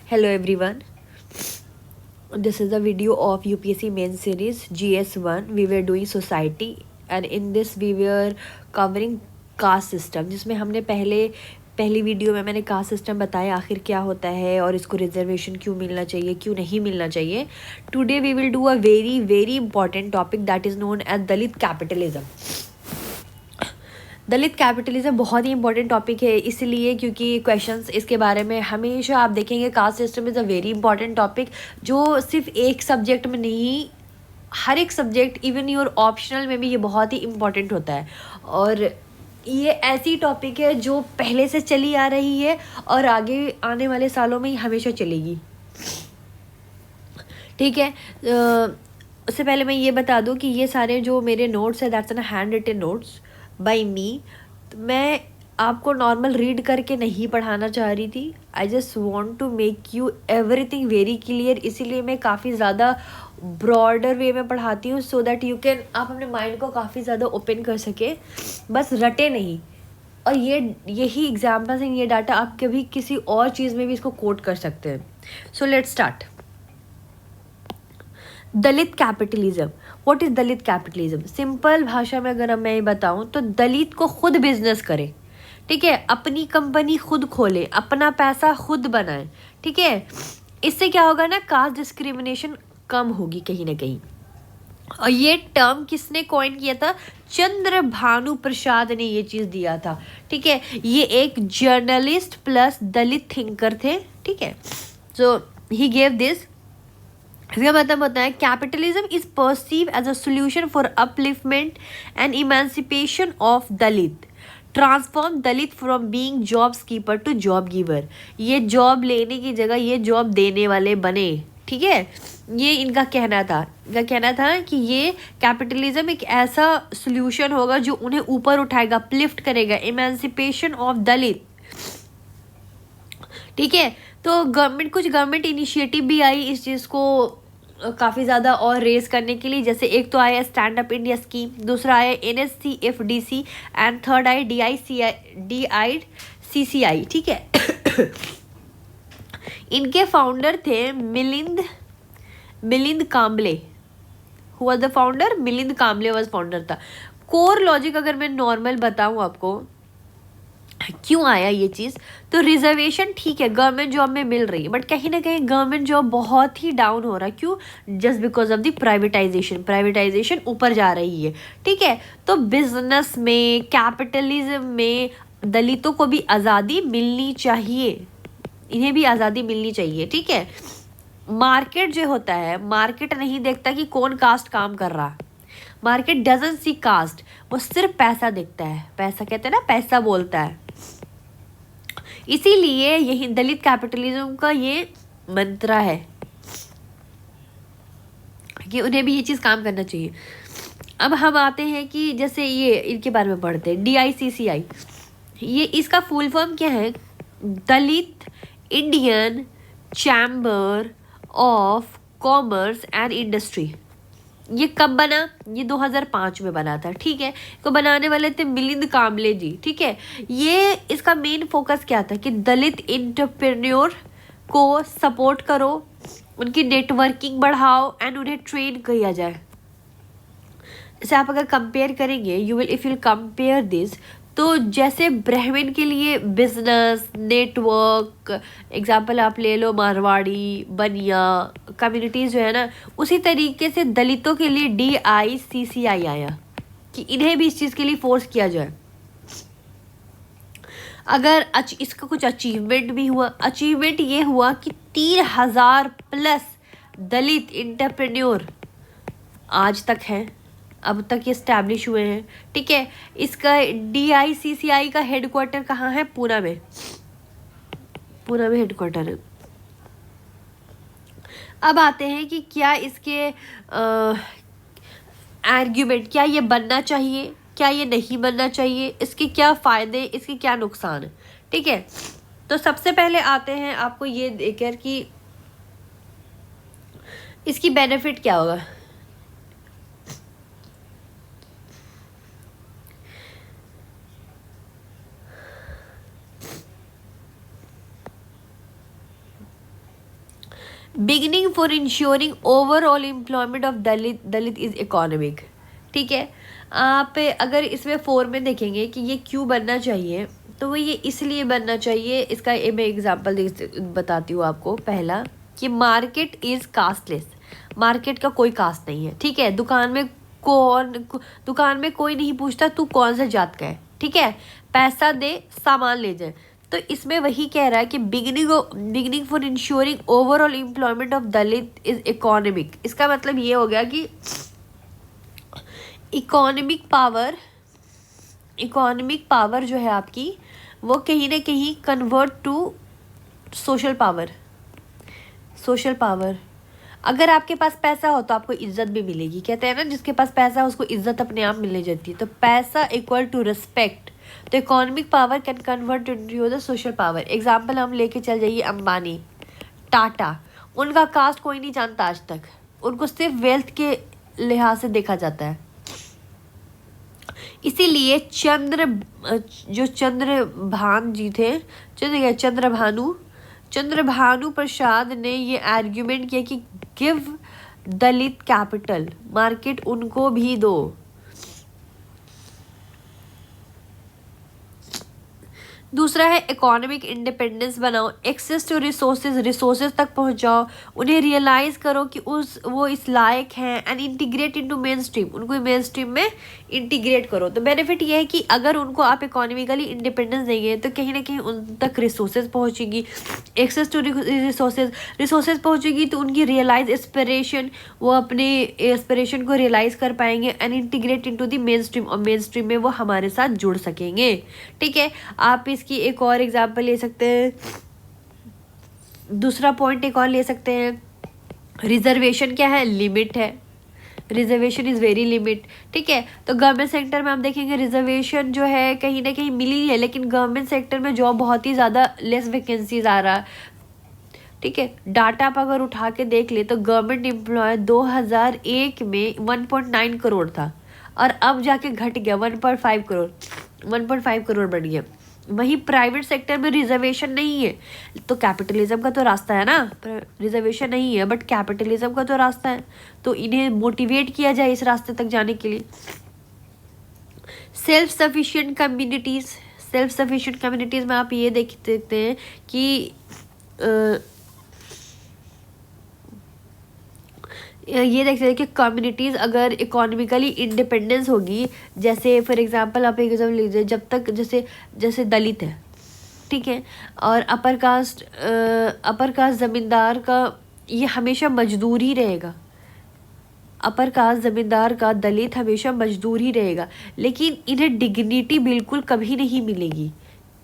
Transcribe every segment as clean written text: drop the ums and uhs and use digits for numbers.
Hello everyone. This is a video of UPSC main series GS1. We were doing society and in this we were covering caste system, जिसमें हमने पहली video में मैंने caste system बताया आखिर क्या होता है और इसको रिजर्वेशन क्यों मिलना चाहिए, क्यों नहीं मिलना चाहिए. Today we will do a very very important topic that is known as Dalit capitalism. Dalit capitalism बहुत ही इंपॉर्टेंट टॉपिक है इसलिए क्योंकि क्वेश्चंस इसके बारे में हमेशा आप देखेंगे. Caste system is a very important topic जो सिर्फ एक सब्जेक्ट में नहीं, हर एक सब्जेक्ट इवन योर ऑप्शनल में भी ये बहुत ही इम्पॉर्टेंट होता है. और ये ऐसी टॉपिक है जो पहले से चली आ रही है और आगे आने वाले सालों में ये हमेशा चलेगी. ठीक है. उससे पहले मैं ये बता दूं कि ये सारे जो मेरे नोट्स है that's an hand written notes by me. मैं आपको नॉर्मल रीड करके नहीं पढ़ाना चाह रही थी. I just want to make you everything very clear. इसीलिए मैं काफ़ी ज़्यादा ब्रॉडर वे में पढ़ाती हूँ सो दैट यू कैन, आप अपने माइंड को काफ़ी ज़्यादा ओपन कर सके, बस रटे नहीं. और यही एग्जाम्पल्स हैं, ये डाटा आप कभी किसी और चीज़ में भी इसको कोट कर सकते हैं. So let's start. Dalit capitalism. What is Dalit capitalism? Simple भाषा में अगर मैं बताऊं तो दलित को खुद बिजनेस करे. ठीक है, अपनी कंपनी खुद खोले, अपना पैसा खुद बनाए. ठीक है, इससे क्या होगा ना, कास्ट डिस्क्रिमिनेशन कम होगी कहीं ना कहीं. और ये टर्म किसने कॉइन किया था? चंद्र भानु प्रसाद ने ये चीज़ दिया था. ठीक है, ये एक जर्नलिस्ट प्लस दलित थिंकर थे. ठीक है, सो ही गेव दिस. इसका मतलब होता है capitalism is perceive as a solution for upliftment and emancipation of Dalit. Transform Dalit from being jobs keeper to job giver. ये जॉब लेने की जगह ये जॉब देने वाले बने. ठीक है, ये इनका कहना था. इनका कहना था कि ये कैपिटलिज्म एक ऐसा सोल्यूशन होगा जो उन्हें ऊपर उठाएगा, अपलिफ्ट करेगा, इमेंसिपेशन ऑफ दलित. ठीक है, तो कुछ गवर्नमेंट इनिशिएटिव भी आई इस चीज़ को काफ़ी ज़्यादा और रेस करने के लिए. जैसे एक तो आया स्टैंड अप इंडिया स्कीम, दूसरा आया NSCFDC एंड थर्ड आया DICCI. ठीक है. इनके फाउंडर थे Milind Kamble. Who was the founder? Milind Kamble was founder था. कोर लॉजिक अगर मैं नॉर्मल बताऊं आपको क्यों आया ये चीज़, तो रिजर्वेशन ठीक है गवर्नमेंट जॉब में मिल रही है, बट कहीं ना कहीं गवर्नमेंट जॉब बहुत ही डाउन हो रहा है. क्यों? Just because of the privatisation ऊपर जा रही है. ठीक है, तो बिजनेस में, कैपिटलिज्म में दलितों को भी आज़ादी मिलनी चाहिए, इन्हें भी आज़ादी मिलनी चाहिए. ठीक है, मार्केट जो होता है, मार्केट नहीं देखता कि कौन कास्ट काम कर रहा. मार्केट डजंट सी कास्ट, वो सिर्फ पैसा देखता है. पैसा कहते हैं ना, पैसा बोलता है. इसीलिए यही दलित कैपिटलिज्म का ये मंत्रा है कि उन्हें भी ये चीज़ काम करना चाहिए. अब हम आते हैं कि जैसे ये इनके बारे में पढ़ते हैं. DICCI, ये इसका फुल फॉर्म क्या है? Dalit Indian chamber of commerce and industry. ये कब बना? ये 2005 में बना था. ठीक है, तो बनाने वाले थे मिलिंद कांबले जी. ठीक है, ये इसका मेन फोकस क्या था कि दलित इंटरप्रेन्योर को सपोर्ट करो, उनकी नेटवर्किंग बढ़ाओ एंड उन्हें ट्रेन किया जाए. जैसे आप अगर कंपेयर करेंगे, इफ यू कंपेयर दिस, तो जैसे ब्राह्मण के लिए बिजनेस, नेटवर्क, एग्जाम्पल आप ले लो मारवाड़ी, बनिया कम्युनिटीज़ जो है ना, उसी तरीके से दलितों के लिए DICCI आया कि इन्हें भी इस चीज़ के लिए फोर्स किया जाए. अगर इसका कुछ अचीवमेंट भी हुआ. अचीवमेंट ये हुआ कि 3000 प्लस दलित इंटरप्रेन्योर आज तक हैं, अब तक ये स्टैब्लिश हुए हैं. ठीक है, इसका DICCI का हेडक्वार्टर कहाँ है? पूना में. पूना में हेडक्वार्टर है. अब आते हैं कि क्या इसके आर्ग्यूमेंट, क्या ये बनना चाहिए, क्या ये नहीं बनना चाहिए, इसके क्या फ़ायदे, इसके क्या नुकसान है. ठीक है, तो सबसे पहले आते हैं आपको ये देखकर कि इसकी बेनिफिट क्या होगा. Beginning for ensuring overall employment of Dalit is economic. ठीक है, आप अगर इसमें 4 में देखेंगे कि ये क्यों बनना चाहिए, तो वो ये इसलिए बनना चाहिए। इसका मैं एग्जांपल बताती हूँ आपको। पहला कि मार्केट इज़ कास्टलेस, मार्केट का कोई कास्ट नहीं है। ठीक है, दुकान में कोई नहीं पूछता तू कौन सा जात का है। ठीक है, पैसा दे सामान ले जाए। तो इसमें वही कह रहा है कि beginning for ensuring overall employment of Dalit is economic. इसका मतलब ये हो गया कि इकोनॉमिक पावर जो है आपकी, वो कहीं ना कहीं कन्वर्ट टू सोशल पावर। अगर आपके पास पैसा हो तो आपको इज्जत भी मिलेगी। कहते हैं ना, जिसके पास पैसा है उसको इज्जत अपने आप मिलने जाती है। तो पैसा इक्वल टू रिस्पेक्ट। तो economic power can convert into the social power. Example हम लेके चल जाइए, अंबानी, टाटा, उनका कास्ट कोई नहीं जानता आज तक, उनको सिर्फ वेल्थ के लिहाज से देखा जाता है। इसीलिए चंद्रभान जी थे, चंद्रभानु प्रसाद ने ये आर्ग्यूमेंट किया कि गिव दलित कैपिटल, मार्केट उनको भी दो। दूसरा है इकोनॉमिक इंडिपेंडेंस बनाओ, एक्सेस टू रिसोर्सेज तक पहुंचाओ, उन्हें रियलाइज करो कि वो इस लायक हैं, and integrate into main stream, उनको मेन स्ट्रीम में इंटीग्रेट करो। तो बेनिफिट ये है कि अगर उनको आप इकोनॉमिकली इंडिपेंडेंस देंगे तो कहीं ना कहीं उन तक रिसोर्सेज पहुंचेगी, एक्सेस टू रिसोर्सेज पहुंचेगी, तो उनकी रियलाइज एस्पिरेशन, वो अपने एस्पिरेशन को रियलाइज कर पाएंगे, and integrate into the main stream, और मेन स्ट्रीम में वो हमारे साथ जुड़ सकेंगे। ठीक है, आप इसकी एक और एग्जांपल ले सकते हैं। दूसरा पॉइंट एक और ले सकते हैं, रिजर्वेशन क्या है, लिमिट है। Reservation is very limit. ठीक है, तो गवर्नमेंट सेक्टर में हम देखेंगे रिजर्वेशन जो है कहीं ना कहीं मिली है, लेकिन गवर्नमेंट सेक्टर में जॉब बहुत ही ज़्यादा लेस वैकेंसीज आ रहा है। ठीक है, डाटा आप अगर उठा के देख ले तो गवर्नमेंट एम्प्लॉय 2001 में 1.9 करोड़ था, और अब जाके घट गया 1.5 करोड़ बढ़ गया। वही प्राइवेट सेक्टर में रिजर्वेशन नहीं है, तो कैपिटलिज्म का तो रास्ता है ना, रिजर्वेशन नहीं है बट कैपिटलिज्म का तो रास्ता है, तो इन्हें मोटिवेट किया जाए इस रास्ते तक जाने के लिए। सेल्फ सफिशिएंट कम्युनिटीज़ में आप ये देख सकते हैं कि ये देख सकते हैं कि कम्युनिटीज़ अगर इकोनॉमिकली इंडिपेंडेंस होगी, जैसे फॉर एग्जांपल आप एक एग्जाम्पल लीजिए, जब तक जैसे दलित है, ठीक है, और अपर कास्ट ज़मींदार का ये हमेशा मजदूर ही रहेगा। अपर कास्ट ज़मींदार का दलित हमेशा मजदूर ही रहेगा, लेकिन इन्हें डिग्निटी बिल्कुल कभी नहीं मिलेगी।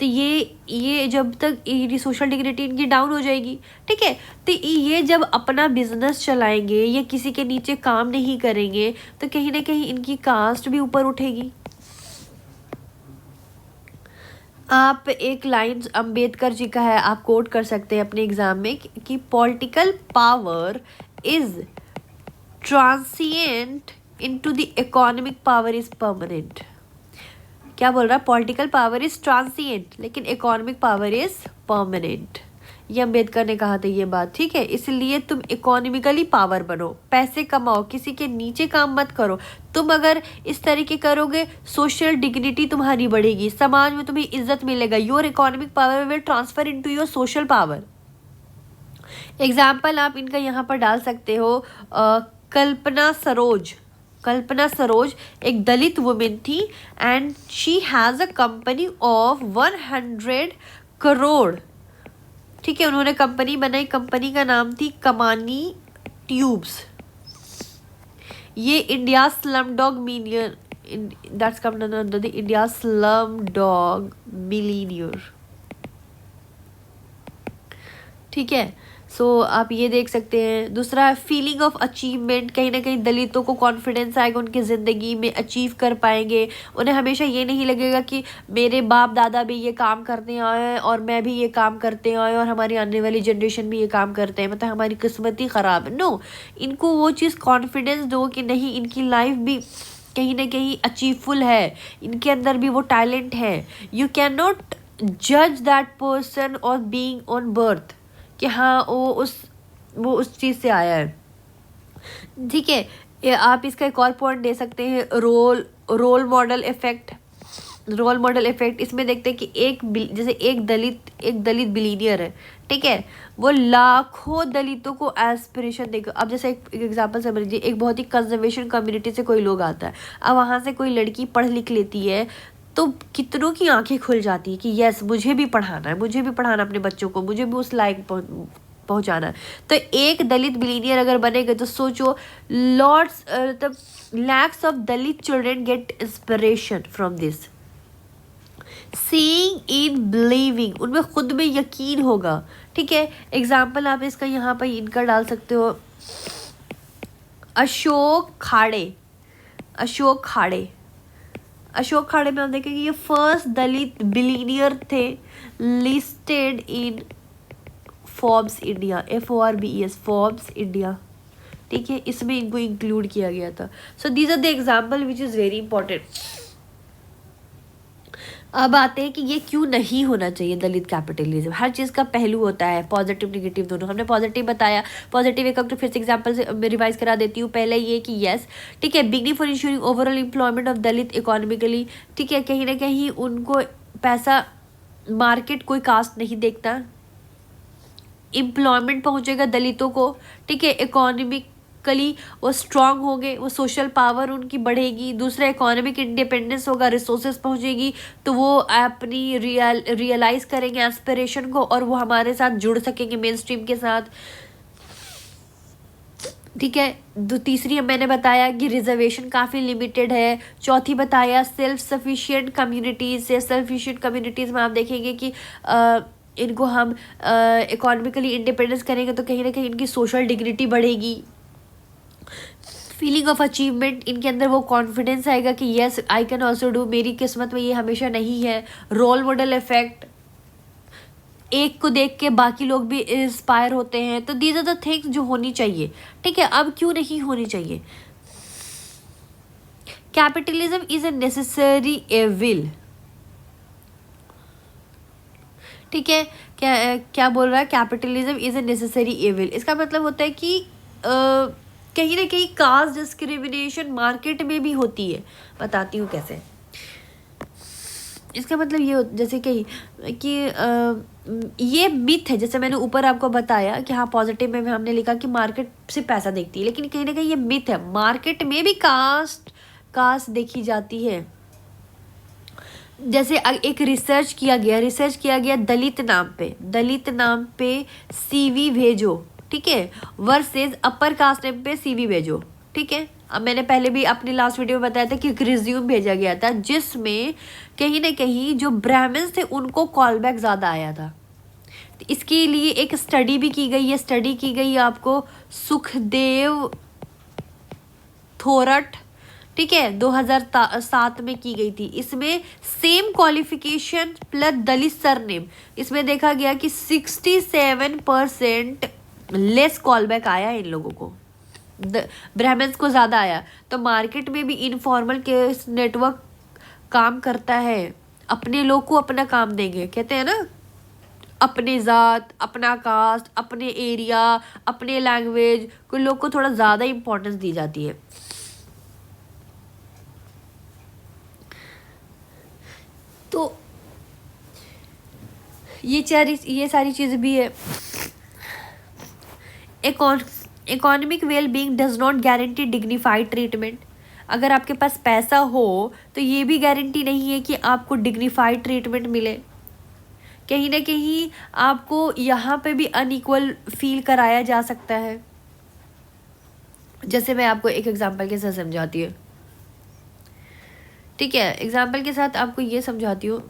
तो ये जब तक ये सोशल डिग्निटी इनकी डाउन हो जाएगी। ठीक है, तो ये जब अपना बिजनेस चलाएंगे या किसी के नीचे काम नहीं करेंगे तो कहीं ना कहीं इनकी कास्ट भी ऊपर उठेगी। आप एक लाइन अंबेडकर जी का है, आप कोट कर सकते हैं अपने एग्जाम में कि political power is transient into the economic power is permanent. क्या बोल रहा है, पॉलिटिकल पावर इज ट्रांसिएंट लेकिन इकोनॉमिक पावर इज परमानेंट। ये अम्बेडकर ने कहा था ये बात। ठीक है, इसलिए तुम इकोनॉमिकली पावर बनो, पैसे कमाओ, किसी के नीचे काम मत करो। तुम अगर इस तरीके करोगे सोशल डिग्निटी तुम्हारी बढ़ेगी, समाज में तुम्हें इज्जत मिलेगा। Your economic power will transfer into your social power. Example आप इनका यहाँ पर डाल सकते हो, कल्पना सरोज एक दलित वुमेन थी, and she has a company of 100 crore. ठीक है, उन्होंने कंपनी बनाई, कंपनी का नाम थी कमानी ट्यूब्स। ये India Slumdog million, that's come under the India Slumdog millionaire. ठीक है, सो आप ये देख सकते हैं। दूसरा फीलिंग ऑफ अचीवमेंट, कहीं ना कहीं दलितों को कॉन्फिडेंस आएगा, उनकी ज़िंदगी में अचीव कर पाएंगे। उन्हें हमेशा ये नहीं लगेगा कि मेरे बाप दादा भी ये काम करते आए हैं और मैं भी ये काम करते आए और हमारी आने वाली जनरेशन भी ये काम करते हैं, मतलब हमारी किस्मत ही ख़राब है। नो, इनको वो चीज़ कॉन्फिडेंस दो कि नहीं, इनकी लाइफ भी कहीं ना कहीं अचीवफुल है, इनके अंदर भी वो टैलेंट है। यू कैन नॉट जज दैट पर्सन और बीइंग ऑन बर्थ कि हाँ वो वो उस चीज़ से आया है, ठीक है। आप इसका एक और पॉइंट दे सकते हैं, role model effect. Role model effect इसमें देखते हैं कि जैसे एक दलित बिलीनियर है, ठीक है, वो लाखों दलितों को एस्पिरेशन देगा। अब जैसे एक एग्जांपल समझ लीजिए, एक बहुत ही कंजर्वेशन कम्युनिटी से कोई लोग आता है, अब वहाँ से कोई लड़की पढ़ लिख लेती है तो कितनों की आंखें खुल जाती है कि यस, मुझे भी पढ़ाना है, मुझे भी पढ़ाना अपने बच्चों को, मुझे भी उस लायक पहुंचाना है। तो एक दलित बिलीनियर अगर बनेगा तो सोचो, लॉट्स मतलब lakhs of Dalit children get inspiration from this. Seeing in believing, उनमें खुद में यकीन होगा, ठीक है। एग्जाम्पल आप इसका यहाँ पर इनका डाल सकते हो, अशोक खाड़े। अशोक खाड़े में हम देखेंगे ये फर्स्ट दलित बिलीनियर थे, listed in Forbes India, FORBES, Forbes India, ठीक है, इसमें इनको इंक्लूड किया गया था। So these are the example which is very important. अब आते हैं कि ये क्यों नहीं होना चाहिए दलित कैपिटलिज्म। हर चीज़ का पहलू होता है, पॉजिटिव निगेटिव दोनों। हमने पॉजिटिव बताया, पॉजिटिव एक तो फिर से एग्जांपल से रिवाइज करा देती हूँ। पहले ये कि यस, ठीक है, beginning for ensuring overall employment of Dalit economically, ठीक है, कहीं ना कहीं उनको पैसा, मार्केट कोई कास्ट नहीं देखता, एम्प्लॉयमेंट पहुँचेगा दलितों को, ठीक है, इकोनॉमिकली वो स्ट्रांग होंगे, वो सोशल पावर उनकी बढ़ेगी। दूसरा, इकोनॉमिक इंडिपेंडेंस होगा, रिसोर्सेज पहुँचेगी, तो वो अपनी रियलाइज़ करेंगे एस्पिरेशन को और वो हमारे साथ जुड़ सकेंगे मेन स्ट्रीम के साथ, ठीक है। तीसरी मैंने बताया कि रिजर्वेशन काफ़ी लिमिटेड है। चौथी बताया सेल्फ सफिशिएंट कम्युनिटीज़ से, सेल्फ सफिशिएंट कम्युनिटीज़ में आप देखेंगे कि इनको हम इकोनॉमिकली इंडिपेंडेंस करेंगे तो कहीं ना कहीं इनकी सोशल डिग्निटी बढ़ेगी। फीलिंग ऑफ अचीवमेंट, इनके अंदर वो कॉन्फिडेंस आएगा कि yes I can also do, मेरी किस्मत में ये हमेशा नहीं है। रोल मॉडल इफेक्ट, एक को देख के बाकी लोग भी इंस्पायर होते हैं। तो दीज आर द थिंग्स जो होनी चाहिए, ठीक है। अब क्यों नहीं होनी चाहिए? Capitalism is a necessary evil, ठीक है। क्या बोल रहा है? Capitalism is a necessary evil. इसका मतलब होता है कि कहीं ना कहीं कास्ट डिस्क्रिमिनेशन मार्केट में भी होती है। बताती हूँ कैसे। इसका मतलब ये जैसे कि ये मिथ है, जैसे मैंने ऊपर आपको बताया कि हाँ पॉजिटिव में हमने लिखा कि मार्केट से पैसा देखती है, लेकिन कहीं ना कहीं ये मिथ है, मार्केट में भी कास्ट देखी जाती है। जैसे एक रिसर्च किया गया दलित नाम पे CV भेजो, ठीक है, वर्सेस अपर कास्ट नेम पे CV भेजो, ठीक है। अब मैंने पहले भी अपनी लास्ट वीडियो में बताया था कि एक रिज्यूम भेजा गया था जिसमें कहीं ना कहीं जो ब्राह्मण्स थे उनको कॉल बैक ज़्यादा आया था। तो इसके लिए एक स्टडी भी की गई है, स्टडी की गई आपको सुखदेव थोरट, ठीक है, 2007 में की गई थी। इसमें सेम क्वालिफिकेशन प्लस दलित सरनेम, इसमें देखा गया कि 67% लेस कॉलबैक आया इन लोगों को, ब्राह्मण्स को ज़्यादा आया। तो मार्केट में भी इनफॉर्मल केस नेटवर्क काम करता है, अपने लोग को अपना काम देंगे, कहते हैं ना, अपने ज़ात, अपना कास्ट, अपने एरिया, अपने लैंग्वेज को लोग को थोड़ा ज़्यादा इम्पोर्टेंस दी जाती है। तो ये सारी चीज़ें भी है। Economic well being does not guarantee dignified treatment. अगर आपके पास पैसा हो तो ये भी गारंटी नहीं है कि आपको डिग्निफाइड ट्रीटमेंट मिले। कहीं ना कहीं आपको यहाँ पे भी अनइक्वल फील कराया जा सकता है। जैसे मैं आपको एक एग्जांपल के साथ समझाती हूँ, ठीक है, एग्जाम्पल के साथ आपको ये समझाती हूँ।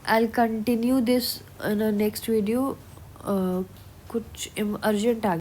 I'll continue this in a next video. कुछ अर्जेंट आ